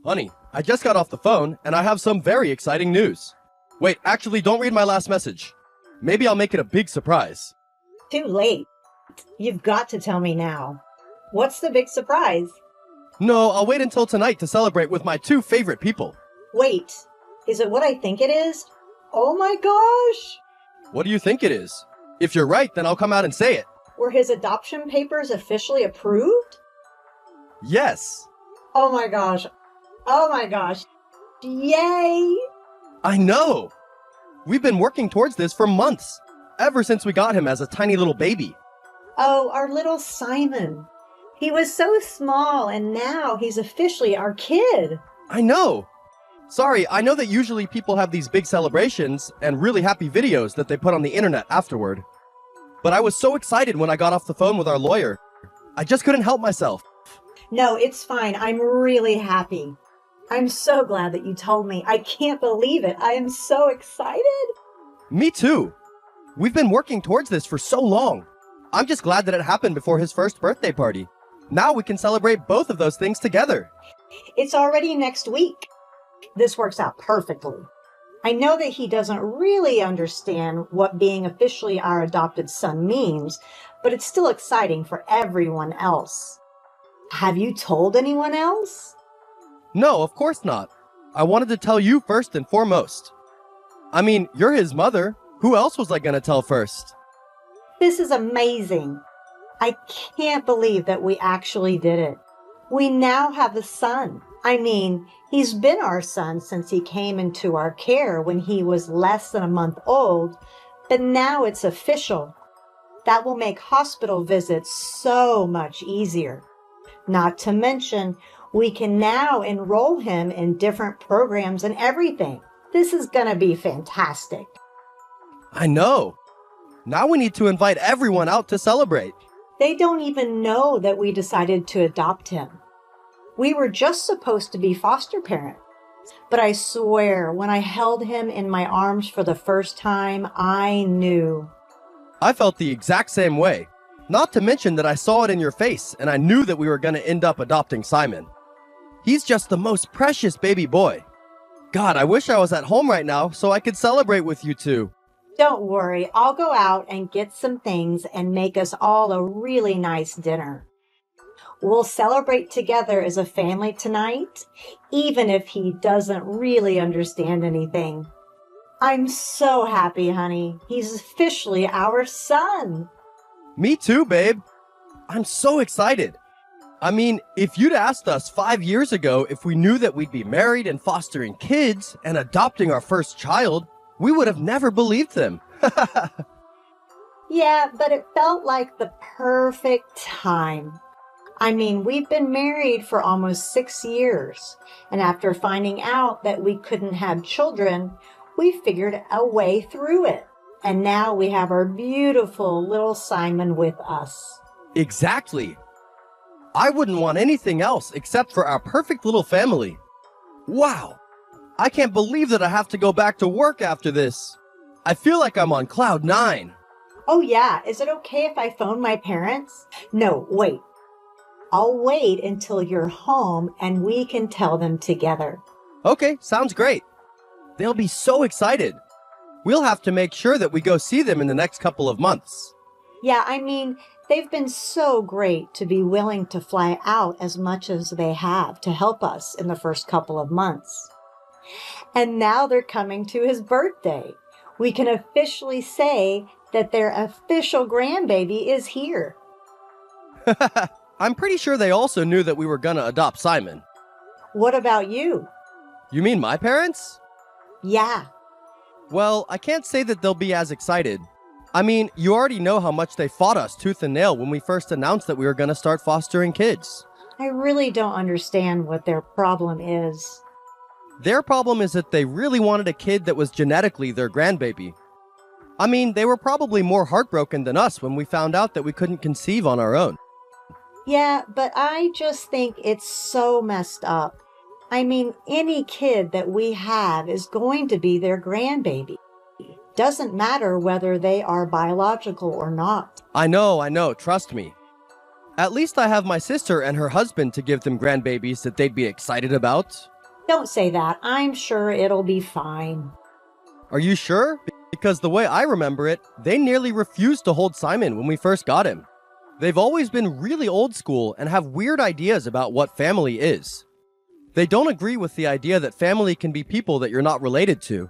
Honey, I just got off the phone, and I have some very exciting news. Wait, actually, don't read my last message. Maybe I'll make it a big surprise. Too late. You've got to tell me now. What's the big surprise? No, I'll wait until tonight to celebrate with my two favorite people. Wait, is it what I think it is? Oh my gosh! What do you think it is? If you're right, then I'll come out and say it. Were his adoption papers officially approved? Yes. Oh my gosh. Oh my gosh. Yay! I know. We've been working towards this for months, ever since we got him as a tiny little baby. Oh, our little Simon. He was so small, and now he's officially our kid. I know. Sorry, I know that usually people have these big celebrations and really happy videos that they put on the internet afterward. But I was so excited when I got off the phone with our lawyer. I just couldn't help myself. No, it's fine. I'm really happy. I'm so glad that you told me. I can't believe it. I am so excited. Me too. We've been working towards this for so long. I'm just glad that it happened before his first birthday party. Now we can celebrate both of those things together. It's already next week. This works out perfectly. I know that he doesn't really understand what being officially our adopted son means, but it's still exciting for everyone else. Have you told anyone else? No, of course not. I wanted to tell you first and foremost. I mean, you're his mother. Who else was I gonna tell first? This is amazing. I can't believe that we actually did it. We now have a son. I mean, he's been our son since he came into our care when he was less than a month old, but now it's official. That will make hospital visits so much easier. Not to mention, we can now enroll him in different programs and everything. This is going to be fantastic. I know. Now we need to invite everyone out to celebrate. They don't even know that we decided to adopt him. We were just supposed to be foster parents. But I swear, when I held him in my arms for the first time, I knew. I felt the exact same way. Not to mention that I saw it in your face, and I knew that we were going to end up adopting Simon. He's just the most precious baby boy. God, I wish I was at home right now so I could celebrate with you two. Don't worry, I'll go out and get some things and make us all a really nice dinner. We'll celebrate together as a family tonight, even if he doesn't really understand anything. I'm so happy, honey. He's officially our son. Me too, babe. I'm so excited. I mean, if you'd asked us 5 years ago if we knew that we'd be married and fostering kids and adopting our first child, we would have never believed them. Yeah, but it felt like the perfect time. I mean, we've been married for almost 6 years, and after finding out that we couldn't have children, we figured a way through it. And now we have our beautiful little Simon with us. Exactly. I wouldn't want anything else except for our perfect little family. Wow. I can't believe that I have to go back to work after this. I feel like I'm on cloud 9. Oh yeah, is it okay if I phone my parents? No, wait. I'll wait until you're home and we can tell them together. Okay, sounds great. They'll be so excited. We'll have to make sure that we go see them in the next couple of months. Yeah, I mean, they've been so great to be willing to fly out as much as they have to help us in the first couple of months. And now they're coming to his birthday. We can officially say that their official grandbaby is here. I'm pretty sure they also knew that we were gonna adopt Simon. What about you? You mean my parents? Yeah. Well, I can't say that they'll be as excited. I mean, you already know how much they fought us tooth and nail when we first announced that we were gonna start fostering kids. I really don't understand what their problem is. Their problem is that they really wanted a kid that was genetically their grandbaby. I mean, they were probably more heartbroken than us when we found out that we couldn't conceive on our own. Yeah, but I just think it's so messed up. I mean, any kid that we have is going to be their grandbaby. Doesn't matter whether they are biological or not. I know, trust me. At least I have my sister and her husband to give them grandbabies that they'd be excited about. Don't say that. I'm sure it'll be fine. Are you sure? Because the way I remember it, they nearly refused to hold Simon when we first got him. They've always been really old school and have weird ideas about what family is. They don't agree with the idea that family can be people that you're not related to.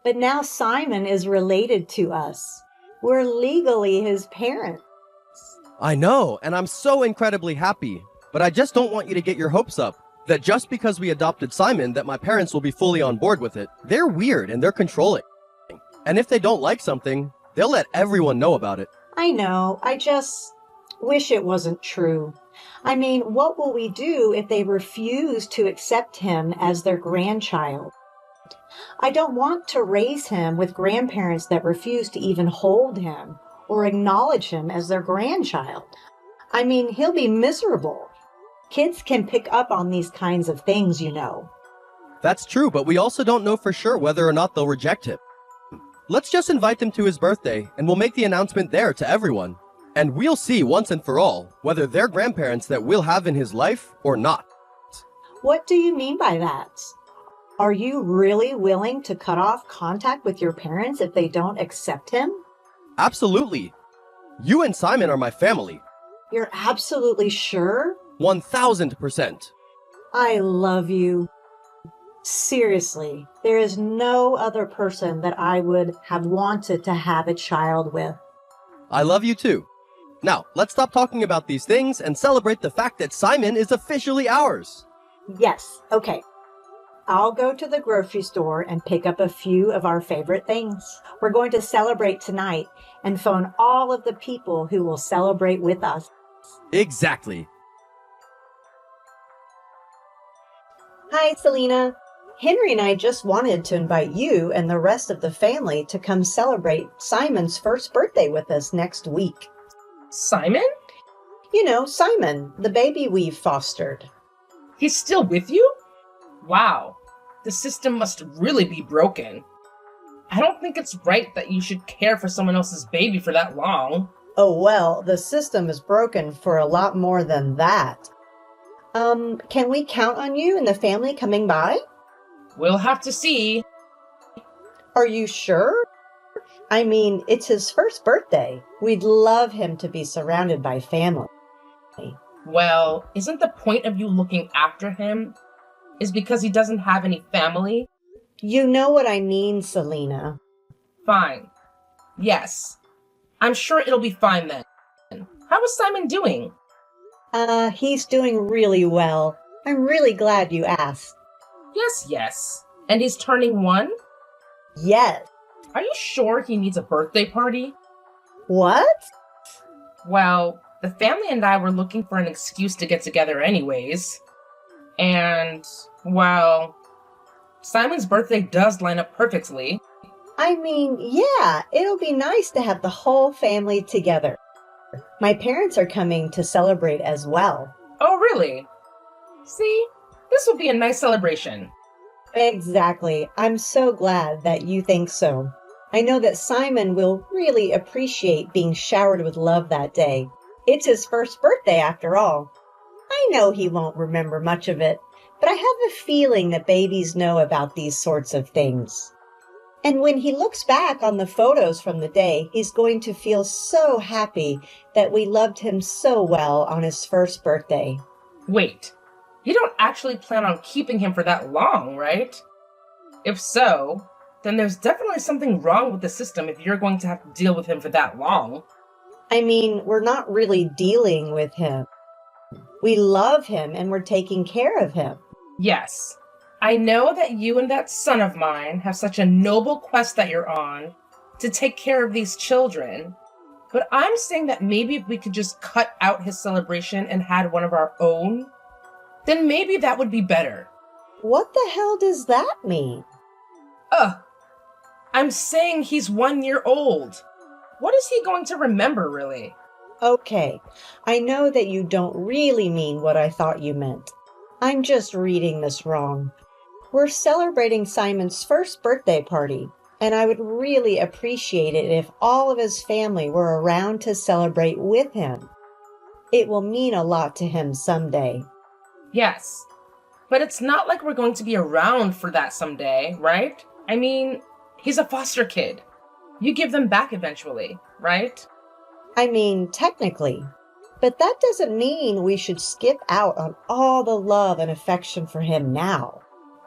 But now Simon is related to us. We're legally his parents. I know, and I'm so incredibly happy, but I just don't want you to get your hopes up that just because we adopted Simon that my parents will be fully on board with it. They're weird and they're controlling. And if they don't like something, they'll let everyone know about it. I know, I just wish it wasn't true. I mean, what will we do if they refuse to accept him as their grandchild? I don't want to raise him with grandparents that refuse to even hold him or acknowledge him as their grandchild. I mean, he'll be miserable. Kids can pick up on these kinds of things, you know. That's true, but we also don't know for sure whether or not they'll reject him. Let's just invite them to his birthday, and we'll make the announcement there to everyone. And we'll see once and for all whether they're grandparents that we'll have in his life or not. What do you mean by that? Are you really willing to cut off contact with your parents if they don't accept him? Absolutely. You and Simon are my family. You're absolutely sure? 1000%. I love you. Seriously, there is no other person that I would have wanted to have a child with. I love you too. Now, let's stop talking about these things and celebrate the fact that Simon is officially ours. Yes, okay. I'll go to the grocery store and pick up a few of our favorite things. We're going to celebrate tonight and phone all of the people who will celebrate with us. Exactly. Hi, Selena. Henry and I just wanted to invite you and the rest of the family to come celebrate Simon's first birthday with us next week. Simon? You know, Simon, the baby we've fostered. He's still with you? Wow, the system must really be broken. I don't think it's right that you should care for someone else's baby for that long. Oh, well, the system is broken for a lot more than that. Can we count on you and the family coming by? We'll have to see. Are you sure? I mean, it's his first birthday. We'd love him to be surrounded by family. Well, isn't the point of you looking after him is because he doesn't have any family? You know what I mean, Selena. Fine. Yes. I'm sure it'll be fine then. How is Simon doing? He's doing really well. I'm really glad you asked. Yes. And he's turning 1? Yes. Are you sure he needs a birthday party? What? Well, the family and I were looking for an excuse to get together anyways. And, well, Simon's birthday does line up perfectly. I mean, yeah, it'll be nice to have the whole family together. My parents are coming to celebrate as well. Oh, really? See, this will be a nice celebration. Exactly. I'm so glad that you think so. I know that Simon will really appreciate being showered with love that day. It's his first birthday after all. I know he won't remember much of it, but I have a feeling that babies know about these sorts of things. And when he looks back on the photos from the day, he's going to feel so happy that we loved him so well on his first birthday. Wait, you don't actually plan on keeping him for that long, right? If so, then there's definitely something wrong with the system if you're going to have to deal with him for that long. I mean, we're not really dealing with him. We love him and we're taking care of him. Yes. I know that you and that son of mine have such a noble quest that you're on to take care of these children, but I'm saying that maybe if we could just cut out his celebration and had one of our own, then maybe that would be better. What the hell does that mean? I'm saying he's 1 year old. What is he going to remember, really? Okay, I know that you don't really mean what I thought you meant. I'm just reading this wrong. We're celebrating Simon's first birthday party, and I would really appreciate it if all of his family were around to celebrate with him. It will mean a lot to him someday. Yes. But it's not like we're going to be around for that someday, right? I mean, he's a foster kid. You give them back eventually, right? I mean, technically. But that doesn't mean we should skip out on all the love and affection for him now.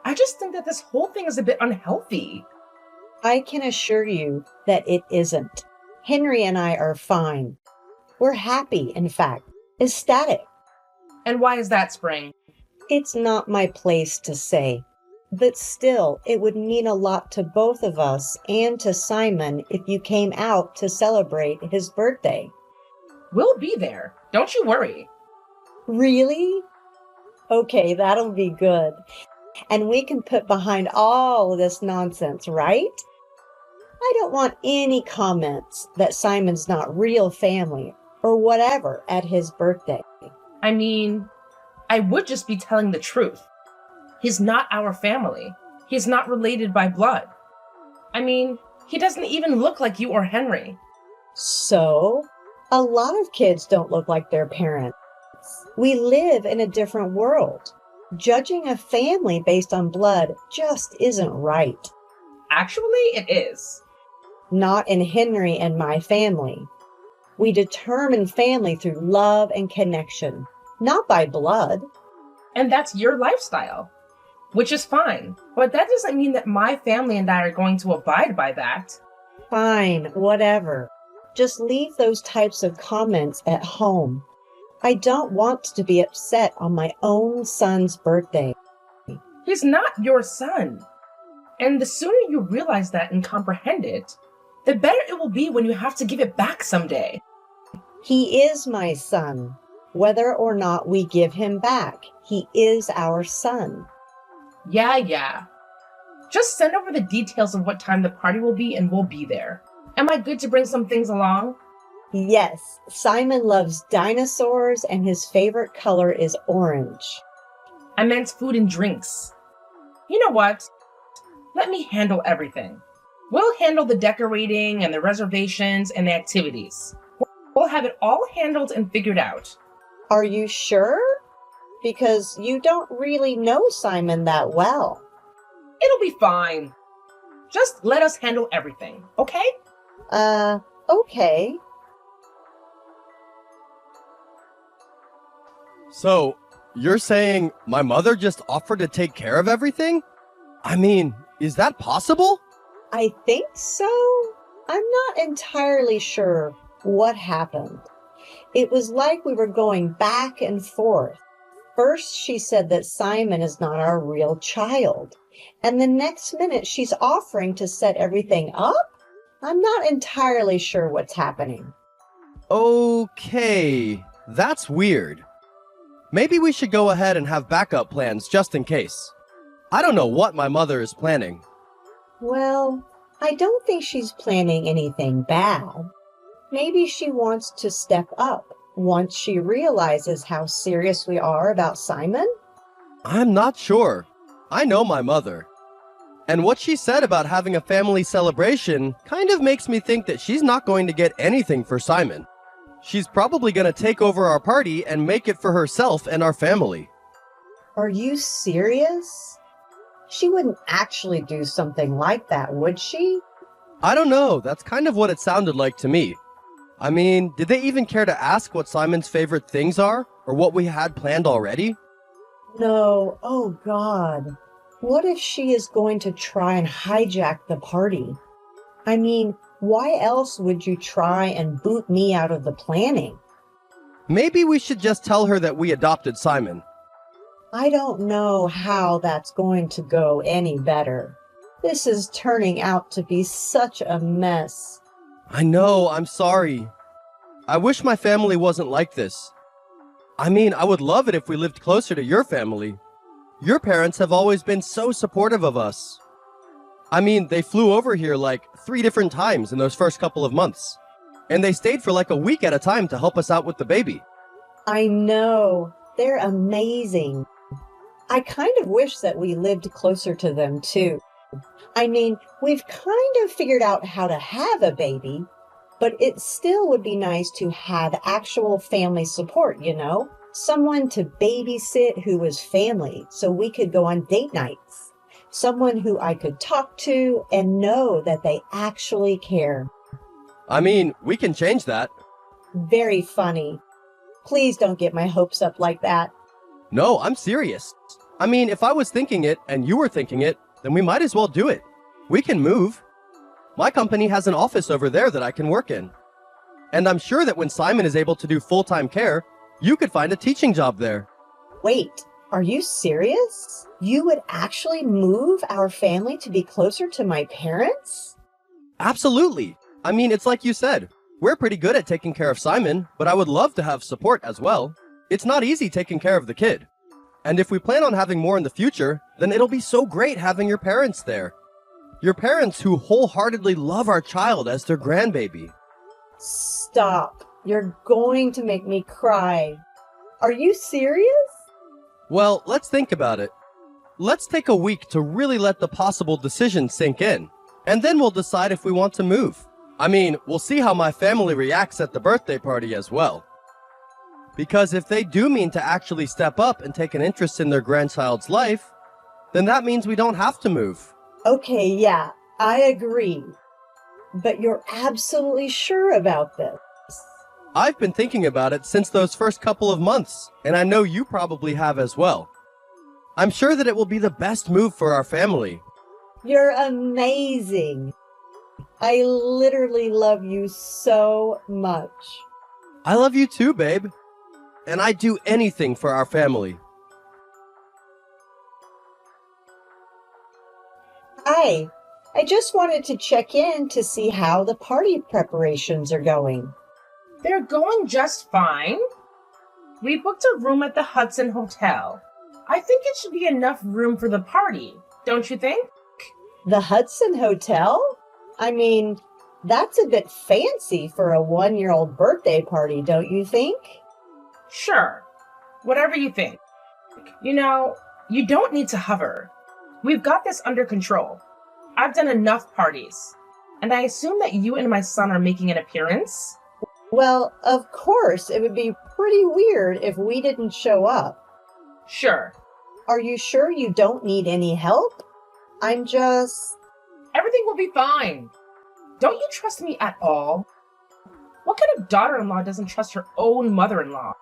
I just think that this whole thing is a bit unhealthy. I can assure you that it isn't. Henry and I are fine. We're happy, in fact, ecstatic. And why is that, Spring? It's not my place to say. But still, it would mean a lot to both of us and to Simon if you came out to celebrate his birthday. We'll be there. Don't you worry. Really? Okay, that'll be good. And we can put behind all of this nonsense, right? I don't want any comments that Simon's not real family or whatever at his birthday. I mean, I would just be telling the truth. He's not our family. He's not related by blood. I mean, he doesn't even look like you or Henry. So, a lot of kids don't look like their parents. We live in a different world. Judging a family based on blood just isn't right. Actually, it is. Not in Henry and my family. We determine family through love and connection, not by blood. And that's your lifestyle, which is fine. But that doesn't mean that my family and I are going to abide by that. Fine, whatever. Just leave those types of comments at home. I don't want to be upset on my own son's birthday. He's not your son. And the sooner you realize that and comprehend it, the better it will be when you have to give it back someday. He is my son. Whether or not we give him back, he is our son. Yeah. Just send over the details of what time the party will be and we'll be there. Am I good to bring some things along? Yes, Simon loves dinosaurs and his favorite color is orange. I meant food and drinks. You know what? Let me handle everything. We'll handle the decorating and the reservations and the activities. We'll have it all handled and figured out. Are you sure? Because you don't really know Simon that well. It'll be fine. Just let us handle everything, okay? Okay. So, you're saying my mother just offered to take care of everything? I mean, is that possible? I think so. I'm not entirely sure what happened. It was like we were going back and forth. First, she said that Simon is not our real child. And the next minute, she's offering to set everything up? I'm not entirely sure what's happening. Okay, that's weird. Maybe we should go ahead and have backup plans just in case. I don't know what my mother is planning. Well, I don't think she's planning anything bad. Maybe she wants to step up once she realizes how serious we are about Simon? I'm not sure. I know my mother. And what she said about having a family celebration kind of makes me think that she's not going to get anything for Simon. She's probably going to take over our party and make it for herself and our family. Are you serious? She wouldn't actually do something like that, would she? I don't know. That's kind of what it sounded like to me. I mean, did they even care to ask what Simon's favorite things are? Or what we had planned already? No. Oh, God. What if she is going to try and hijack the party? I mean, why else would you try and boot me out of the planning? Maybe we should just tell her that we adopted Simon. I don't know how that's going to go any better. This is turning out to be such a mess. I know, I'm sorry. I wish my family wasn't like this. I mean, I would love it if we lived closer to your family. Your parents have always been so supportive of us. I mean, they flew over here like 3 different times in those first couple of months. And they stayed for like a week at a time to help us out with the baby. I know. They're amazing. I kind of wish that we lived closer to them too. I mean, we've kind of figured out how to have a baby, but it still would be nice to have actual family support, you know, Someone to babysit who was family so we could go on date nights. Someone who I could talk to and know that they actually care. I mean, we can change that. Very funny. Please don't get my hopes up like that. No, I'm serious. I mean, if I was thinking it and you were thinking it, then we might as well do it. We can move. My company has an office over there that I can work in. And I'm sure that when Simon is able to do full-time care, you could find a teaching job there. Wait, are you serious? You would actually move our family to be closer to my parents? Absolutely. I mean, it's like you said. We're pretty good at taking care of Simon, but I would love to have support as well. It's not easy taking care of the kid. And if we plan on having more in the future, then it'll be so great having your parents there. Your parents who wholeheartedly love our child as their grandbaby. Stop. You're going to make me cry. Are you serious? Well, let's think about it. Let's take a week to really let the possible decision sink in, and then we'll decide if we want to move. I mean, we'll see how my family reacts at the birthday party as well. Because if they do mean to actually step up and take an interest in their grandchild's life, then that means we don't have to move. Okay, yeah, I agree. But you're absolutely sure about this? I've been thinking about it since those first couple of months, and I know you probably have as well. I'm sure that it will be the best move for our family. You're amazing. I literally love you so much. I love you too, babe. And I'd do anything for our family. Hi, I just wanted to check in to see how the party preparations are going. They're going just fine. We booked a room at the Hudson Hotel. I think it should be enough room for the party, don't you think? The Hudson Hotel? I mean, that's a bit fancy for a 1-year-old birthday party, don't you think? Sure. Whatever you think. You know, you don't need to hover. We've got this under control. I've done enough parties. And I assume that you and my son are making an appearance? Well, of course, it would be pretty weird if we didn't show up. Sure. Are you sure you don't need any help? Everything will be fine. Don't you trust me at all? What kind of daughter-in-law doesn't trust her own mother-in-law?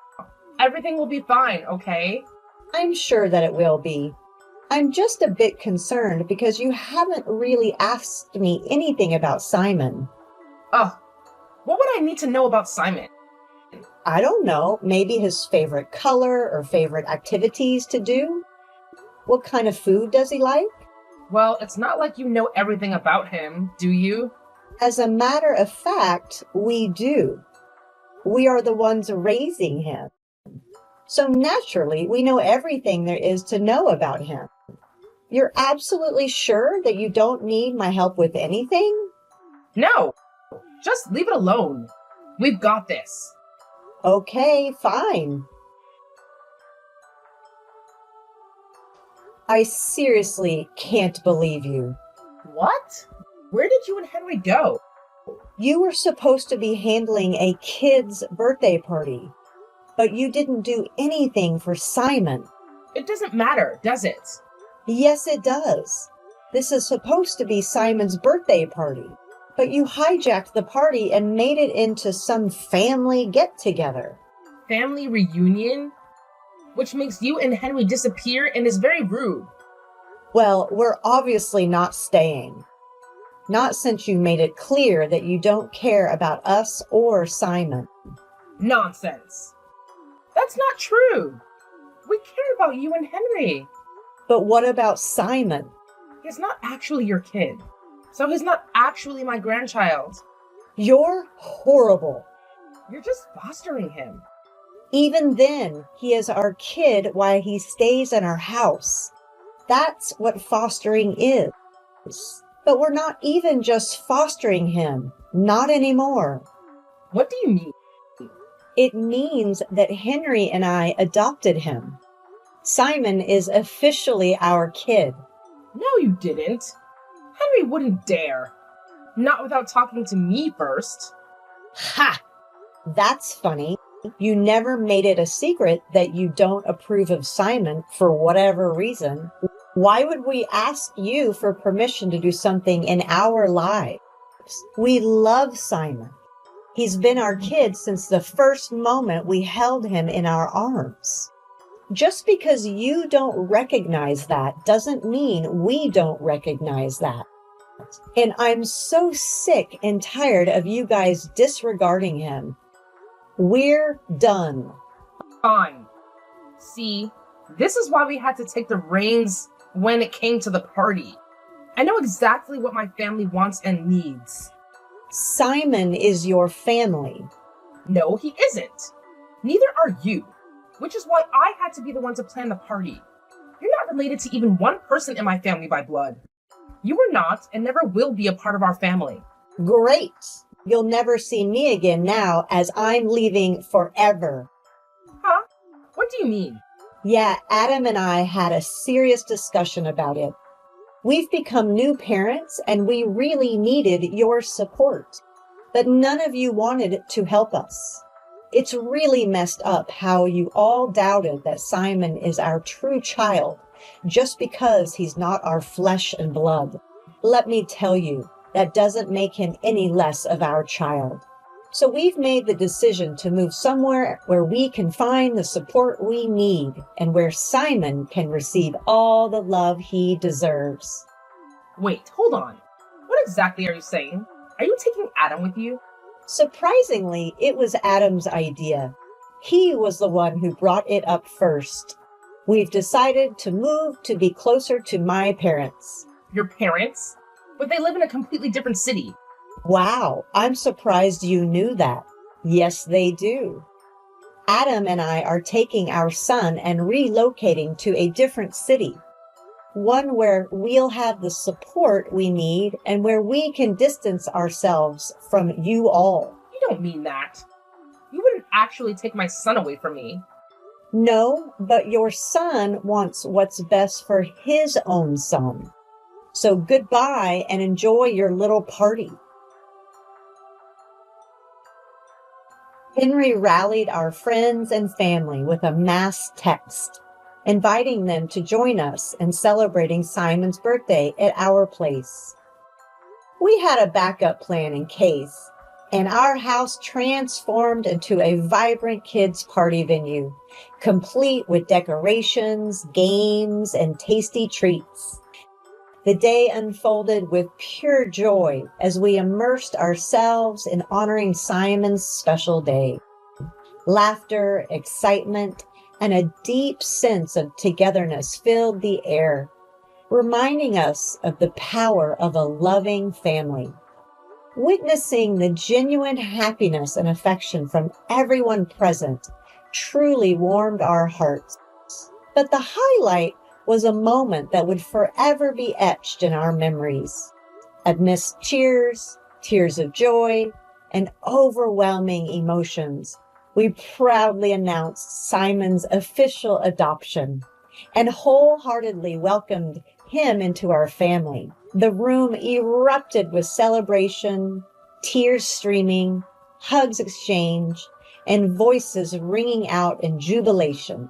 Everything will be fine, okay? I'm sure that it will be. I'm just a bit concerned because you haven't really asked me anything about Simon. Oh, what would I need to know about Simon? I don't know, maybe his favorite color or favorite activities to do? What kind of food does he like? Well, it's not like you know everything about him, do you? As a matter of fact, we do. We are the ones raising him. So naturally, we know everything there is to know about him. You're absolutely sure that you don't need my help with anything? No, just leave it alone. We've got this. Okay, fine. I seriously can't believe you. What? Where did you and Henry go? You were supposed to be handling a kid's birthday party, but you didn't do anything for Simon. It doesn't matter, does it? Yes, it does. This is supposed to be Simon's birthday party, but you hijacked the party and made it into some family get-together. Family reunion? Which makes you and Henry disappear and is very rude. Well, we're obviously not staying. Not since you made it clear that you don't care about us or Simon. Nonsense. That's not true. We care about you and Henry. But what about Simon? He's not actually your kid. So he's not actually my grandchild. You're horrible. You're just fostering him. Even then, he is our kid while he stays in our house. That's what fostering is. But we're not even just fostering him. Not anymore. What do you mean? It means that Henry and I adopted him. Simon is officially our kid. No, you didn't. Henry wouldn't dare. Not without talking to me first. Ha! That's funny. You never made it a secret that you don't approve of Simon for whatever reason. Why would we ask you for permission to do something in our lives? We love Simon. He's been our kid since the first moment we held him in our arms. Just because you don't recognize that doesn't mean we don't recognize that. And I'm so sick and tired of you guys disregarding him. We're done. Fine. See, this is why we had to take the reins when it came to the party. I know exactly what my family wants and needs. Simon is your family. No, he isn't. Neither are you, which is why I had to be the one to plan the party. You're not related to even one person in my family by blood. You are not and never will be a part of our family. Great. You'll never see me again now as I'm leaving forever. Huh? What do you mean? Yeah, Adam and I had a serious discussion about it. We've become new parents and we really needed your support, but none of you wanted to help us. It's really messed up how you all doubted that Simon is our true child just because he's not our flesh and blood. Let me tell you, that doesn't make him any less of our child. So we've made the decision to move somewhere where we can find the support we need and where Simon can receive all the love he deserves. Wait, hold on. What exactly are you saying? Are you taking Adam with you? Surprisingly, it was Adam's idea. He was the one who brought it up first. We've decided to move to be closer to my parents. Your parents? But they live in a completely different city. Wow, I'm surprised you knew that. Yes, they do. Adam and I are taking our son and relocating to a different city. One where we'll have the support we need and where we can distance ourselves from you all. You don't mean that. You wouldn't actually take my son away from me. No, but your son wants what's best for his own son. So goodbye and enjoy your little party. Henry rallied our friends and family with a mass text, inviting them to join us in celebrating Simon's birthday at our place. We had a backup plan in case, and our house transformed into a vibrant kids' party venue, complete with decorations, games, and tasty treats. The day unfolded with pure joy as we immersed ourselves in honoring Simon's special day. Laughter, excitement, and a deep sense of togetherness filled the air, reminding us of the power of a loving family. Witnessing the genuine happiness and affection from everyone present truly warmed our hearts. But the highlight was a moment that would forever be etched in our memories. Amidst cheers, tears of joy, and overwhelming emotions, we proudly announced Simon's official adoption and wholeheartedly welcomed him into our family. The room erupted with celebration, tears streaming, hugs exchanged, and voices ringing out in jubilation.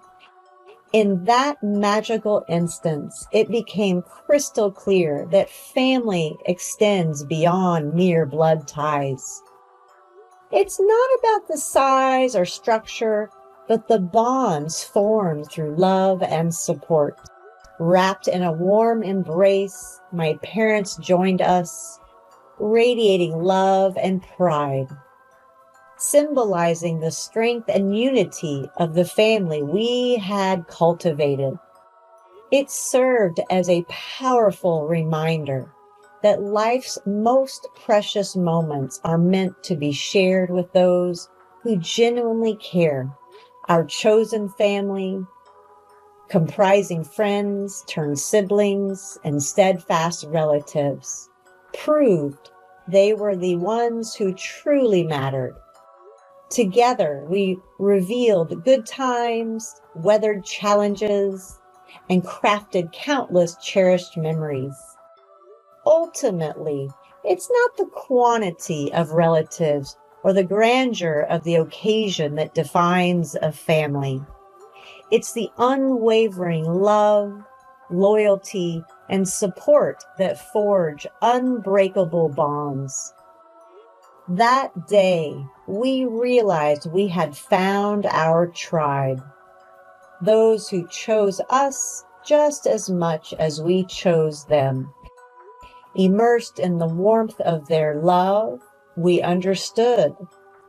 In that magical instance, it became crystal clear that family extends beyond mere blood ties. It's not about the size or structure, but the bonds formed through love and support. Wrapped in a warm embrace, my parents joined us, radiating love and pride, symbolizing the strength and unity of the family we had cultivated. It served as a powerful reminder that life's most precious moments are meant to be shared with those who genuinely care. Our chosen family, comprising friends turned siblings and steadfast relatives, proved they were the ones who truly mattered. Together, we revealed good times, weathered challenges, and crafted countless cherished memories. Ultimately, it's not the quantity of relatives or the grandeur of the occasion that defines a family. It's the unwavering love, loyalty, and support that forge unbreakable bonds. That day, we realized we had found our tribe, those who chose us just as much as we chose them. Immersed in the warmth of their love, we understood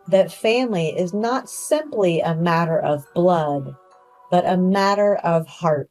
that family is not simply a matter of blood, but a matter of heart.